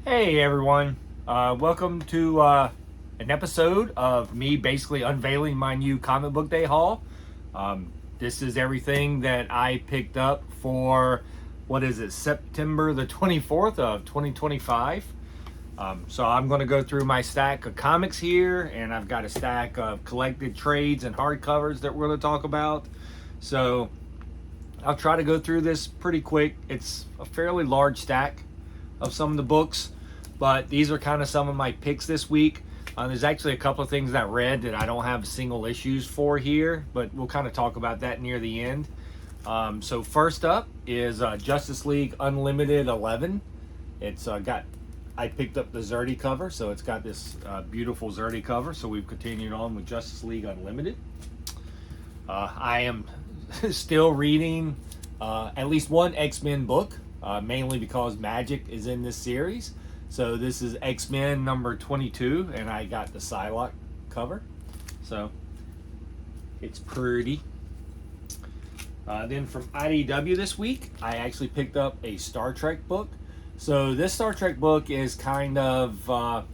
Hey everyone, welcome to an episode of me basically unveiling my new comic book day haul. This is everything that I picked up for, September the 24th of 2025. So I'm going to go through my stack of comics here, and I've got a stack of collected trades and hardcovers that we're going to talk about. So I'll try to go through this pretty quick. It's a fairly large stack of some of the books, but these are kind of some of my picks this week. There's actually a couple of things that I read that I don't have single issues for here, but we'll kind of talk about that near the end. So first up is Justice League Unlimited 11. I picked up the Zerdy cover, so it's got this beautiful Zerdy cover. So we've continued on with Justice League Unlimited. I am still reading at least one X-Men book, mainly because Magic is in this series. So this is X-Men number 22, and I got the Psylocke cover. So it's pretty. Then from IDW this week, I actually picked up a Star Trek book. So this Star Trek book is kind of,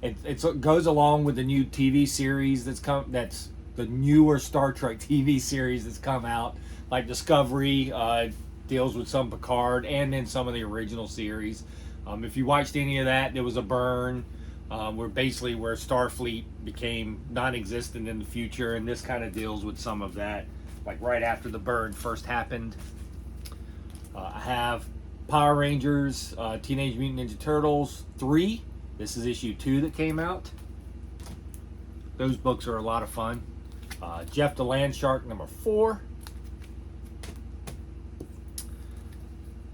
it goes along with the new TV series that's the newer Star Trek TV series that's come out. Like Discovery deals with some Picard and then some of the original series. If you watched any of that, there was a burn where Starfleet became non-existent in the future, and this kind of deals with some of that, like right after the burn first happened. I have Power Rangers, Teenage Mutant Ninja Turtles 3. This is issue 2 that came out. Those books are a lot of fun. Jeff the Landshark number 4.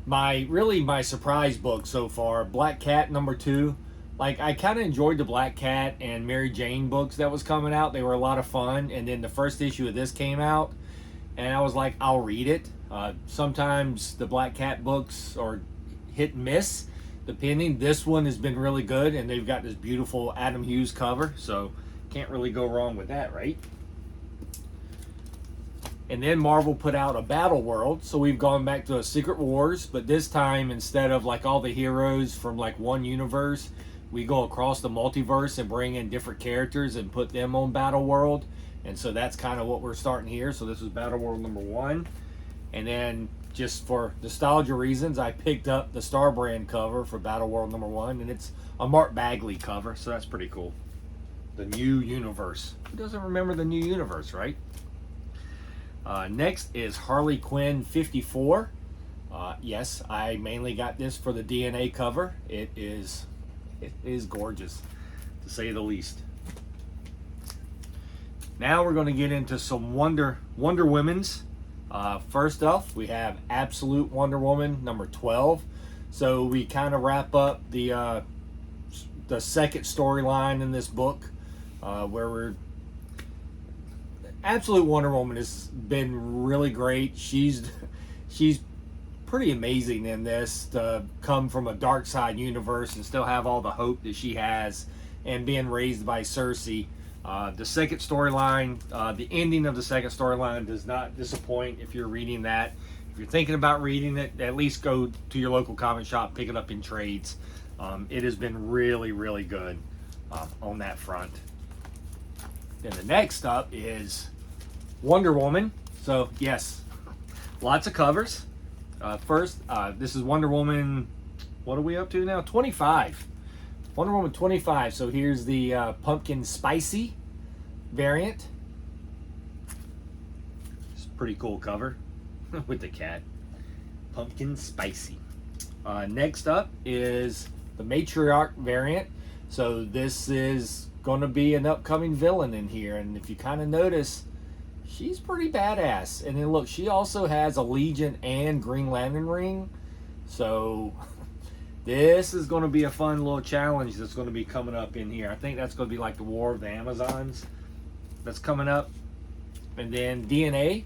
My surprise book so far, Black Cat number 2. Like, I kind of enjoyed the Black Cat and Mary Jane books that was coming out. They were a lot of fun. And then the first issue of this came out, and I was like, I'll read it. Sometimes the Black Cat books are hit and miss, depending. This one has been really good, and they've got this beautiful Adam Hughes cover, so can't really go wrong with that, right? And then Marvel put out a Battleworld, so we've gone back to a Secret Wars, but this time, instead of like all the heroes from like one universe, we go across the multiverse and bring in different characters and put them on Battleworld. And so that's kind of what we're starting here. So this is Battleworld number 1. And then just for nostalgia reasons, I picked up the Star Brand cover for Battleworld number 1, and it's a Mark Bagley cover, so that's pretty cool. The new universe. Who doesn't remember the new universe, right? Next is Harley Quinn 54. Yes, I mainly got this for the DNA cover. It is gorgeous, to say the least. Now we're going to get into some Wonder Women's. First off, we have Absolute Wonder Woman number 12. So we kind of wrap up the second storyline in this book, where Absolute Wonder Woman has been really great. She's pretty amazing in this, to come from a dark side universe and still have all the hope that she has, and being raised by Cersei. The second storyline, the ending of the second storyline does not disappoint if you're reading that. If you're thinking about reading it, at least go to your local comic shop, pick it up in trades. It has been really, really good on that front. Then the next up is Wonder Woman. So yes, lots of covers. First, this is Wonder Woman, what are we up to now? 25. Wonder Woman 25. So here's the pumpkin spicy variant. It's a pretty cool cover with the cat. Pumpkin spicy. Next up is the matriarch variant. So this is going to be an upcoming villain in here, and if you kind of notice, she's pretty badass. And then look, she also has a Legion and Green Lantern ring. So this is going to be a fun little challenge that's going to be coming up in here. I think that's going to be like the War of the Amazons that's coming up. And then DNA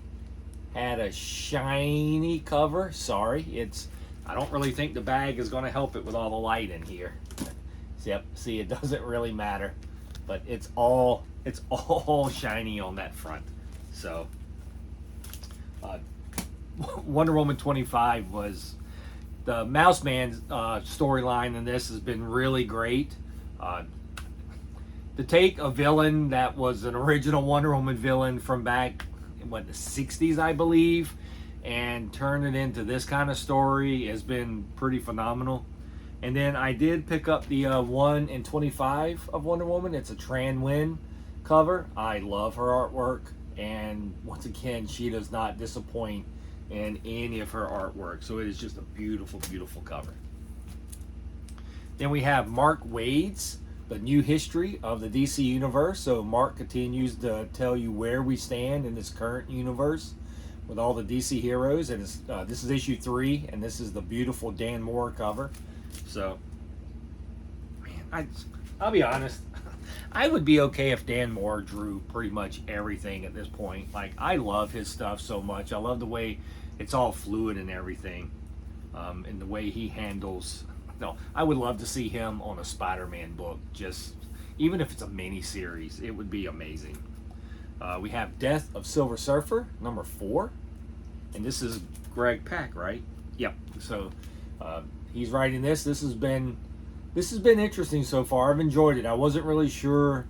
had a shiny cover. Sorry, I don't really think the bag is going to help it with all the light in here. Yep, see, it doesn't really matter, but it's all shiny on that front. So Wonder Woman 25 was the Mouse Man storyline in this has been really great. To take a villain that was an original Wonder Woman villain from back in the 60s, I believe, and turn it into this kind of story has been pretty phenomenal. And then I did pick up the 1 in 25 of Wonder Woman. It's a Tran Nguyen cover. I love her artwork, and once again, she does not disappoint in any of her artwork. So it is just a beautiful, beautiful cover. Then we have Mark Waid's The New History of the DC Universe. So Mark continues to tell you where we stand in this current universe with all the DC heroes. And this is issue 3, and this is the beautiful Dan Moore cover. So, man, I'll be honest. I would be okay if Dan Moore drew pretty much everything at this point. Like, I love his stuff so much. I love the way it's all fluid and everything, and the way he handles. No, I would love to see him on a Spider-Man book. Just even if it's a mini series, it would be amazing. We have Death of Silver Surfer number 4, and this is Greg Pak, right? Yep. So he's writing this. This has been interesting so far. I've enjoyed it. I wasn't really sure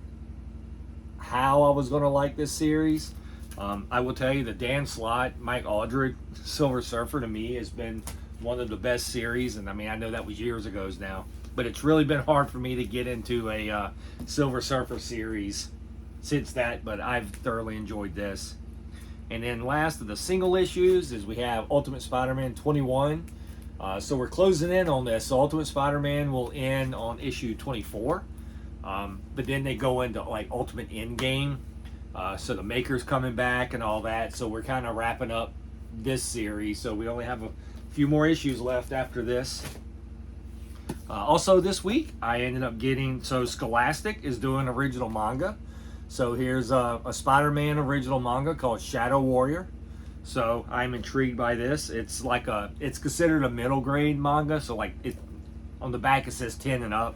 how I was going to like this series. I will tell you the Dan Slott, Mike Aldred, Silver Surfer to me has been one of the best series. And I mean, I know that was years ago now, but it's really been hard for me to get into a Silver Surfer series since that, but I've thoroughly enjoyed this. And then last of the single issues is we have Ultimate Spider-Man 21. So we're closing in on this. So Ultimate Spider-Man will end on issue 24. But then they go into like Ultimate Endgame. So the Maker's coming back and all that. So we're kind of wrapping up this series. So we only have a few more issues left after this. Also this week, I ended up getting, so Scholastic is doing original manga. So here's a Spider-Man original manga called Shadow Warrior. So I'm intrigued by this. It's like it's considered a middle grade manga. So like on the back it says 10 and up.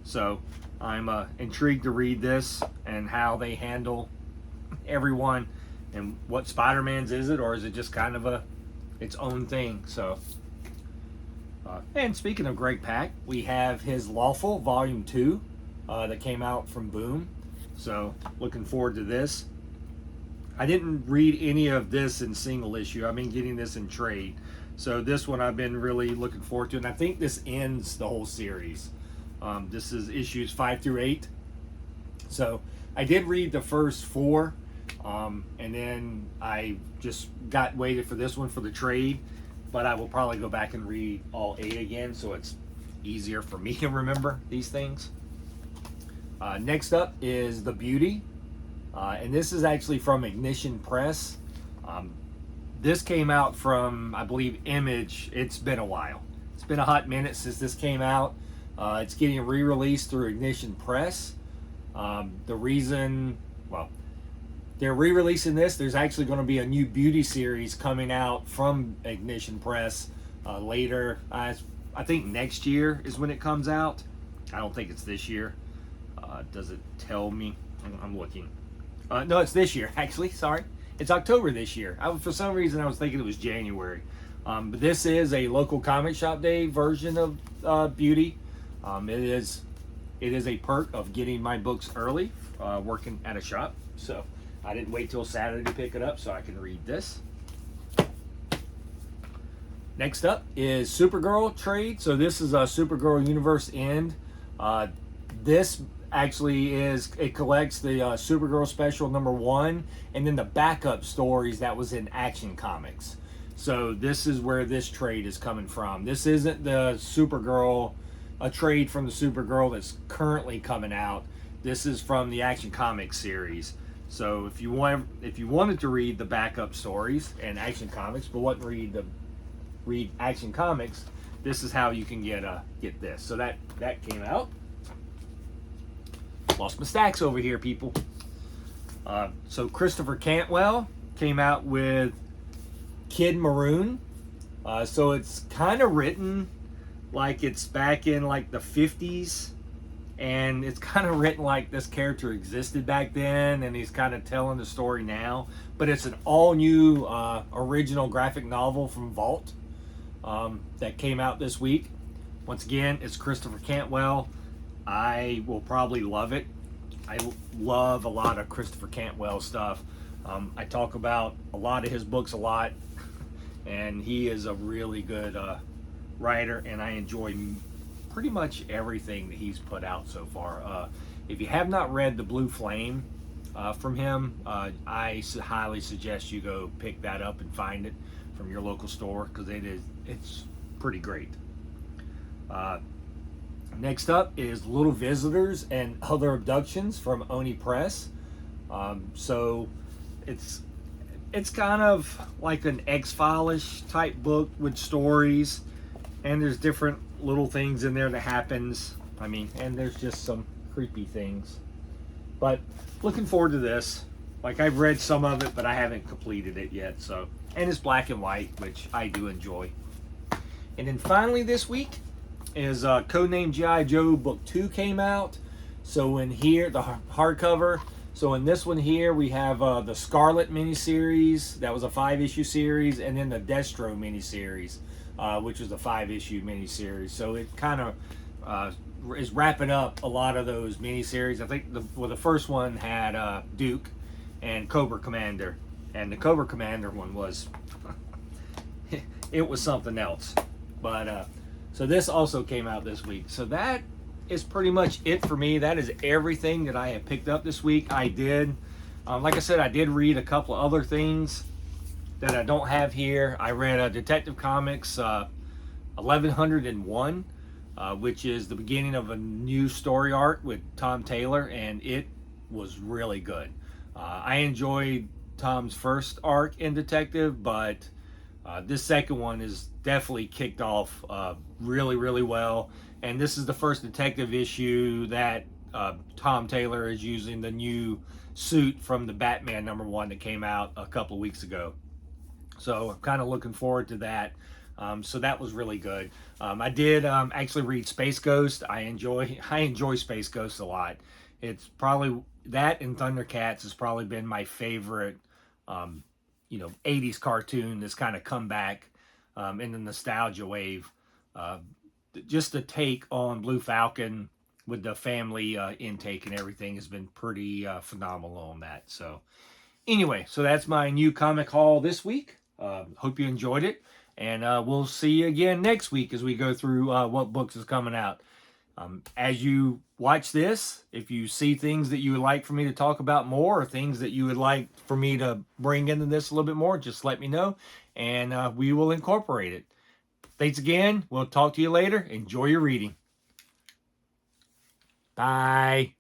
So I'm intrigued to read this and how they handle everyone and what Spider-Man's is it, or is it just kind of its own thing. So and speaking of Greg Pak, we have his Lawful Volume 2 that came out from Boom. So looking forward to this. I didn't read any of this in single issue. I've been getting this in trade. So this one I've been really looking forward to. And I think this ends the whole series. This is issues 5 through 8. So I did read the first 4. And then I just waited for this one for the trade. But I will probably go back and read all 8 again. So it's easier for me to remember these things. Next up is The Beauty. And this is actually from Ignition Press. This came out from, I believe, Image. It's been a while. It's been a hot minute since this came out. It's getting re-released through Ignition Press. The reason, well, they're re-releasing this. There's actually going to be a new Beauty series coming out from Ignition Press later. I think next year is when it comes out. I don't think it's this year. Does it tell me? I'm looking. No, it's this year, actually. Sorry. It's October this year. For some reason, I was thinking it was January. But this is a local comic shop day version of Beauty. It is a perk of getting my books early, working at a shop. So I didn't wait till Saturday to pick it up so I can read this. Next up is Supergirl trade. So this is a Supergirl Universe End. This actually it collects the Supergirl Special number 1 and then the backup stories that was in Action Comics. So this is where this trade is coming from. This isn't the Supergirl, a trade from the Supergirl that's currently coming out. This is from the Action Comics series. So if you wanted to read the backup stories and Action Comics but wouldn't read Action Comics, this is how you can get this. So that came out. Lost my stacks over here, people. So Christopher Cantwell came out with Kid Maroon. So it's kind of written like it's back in like the 50s. And it's kind of written like this character existed back then. And he's kind of telling the story now. But it's an all new original graphic novel from Vault. that came out this week. Once again, it's Christopher Cantwell. I will probably love it. I love a lot of Christopher Cantwell stuff. I talk about a lot of his books a lot, and he is a really good writer, and I enjoy pretty much everything that he's put out so far. If you have not read The Blue Flame from him, I highly suggest you go pick that up and find it from your local store, because it's pretty great. Next up is Little Visitors and Other Abductions from Oni Press. So it's kind of like an X-File-ish type book with stories, and there's different little things in there that happens. I mean, and there's just some creepy things. But looking forward to this. Like, I've read some of it, but I haven't completed it yet. So, and it's black and white, which I do enjoy. And then finally this week is Codename G.I. Joe Book 2 came out. So in here, the hardcover. So in this one here, we have the Scarlet miniseries. That was a 5-issue series. And then the Destro miniseries, which was a 5-issue miniseries. So it kind of is wrapping up a lot of those miniseries. I think the first one had Duke and Cobra Commander. And the Cobra Commander one was, it was something else. But, so this also came out this week. So that is pretty much it for me. That is everything that I have picked up this week. I did, like I said, I did read a couple of other things that I don't have here. I read Detective Comics 1101, which is the beginning of a new story arc with Tom Taylor, and it was really good. I enjoyed Tom's first arc in Detective, but this second one is definitely kicked off really, really well. And this is the first Detective issue that Tom Taylor is using the new suit from the Batman #1 that came out a couple of weeks ago. So I'm kind of looking forward to that. So that was really good. I did actually read Space Ghost. I enjoy Space Ghost a lot. It's probably that, and Thundercats has probably been my favorite 80s cartoon that's kind of come back in the nostalgia wave. Just the take on Blue Falcon with the family intake and everything has been pretty phenomenal on that. So anyway, so that's my new comic haul this week. Hope you enjoyed it, and we'll see you again next week as we go through what books is coming out. As you watch this, if you see things that you would like for me to talk about more, or things that you would like for me to bring into this a little bit more, just let me know, and we will incorporate it. Thanks again. We'll talk to you later. Enjoy your reading. Bye.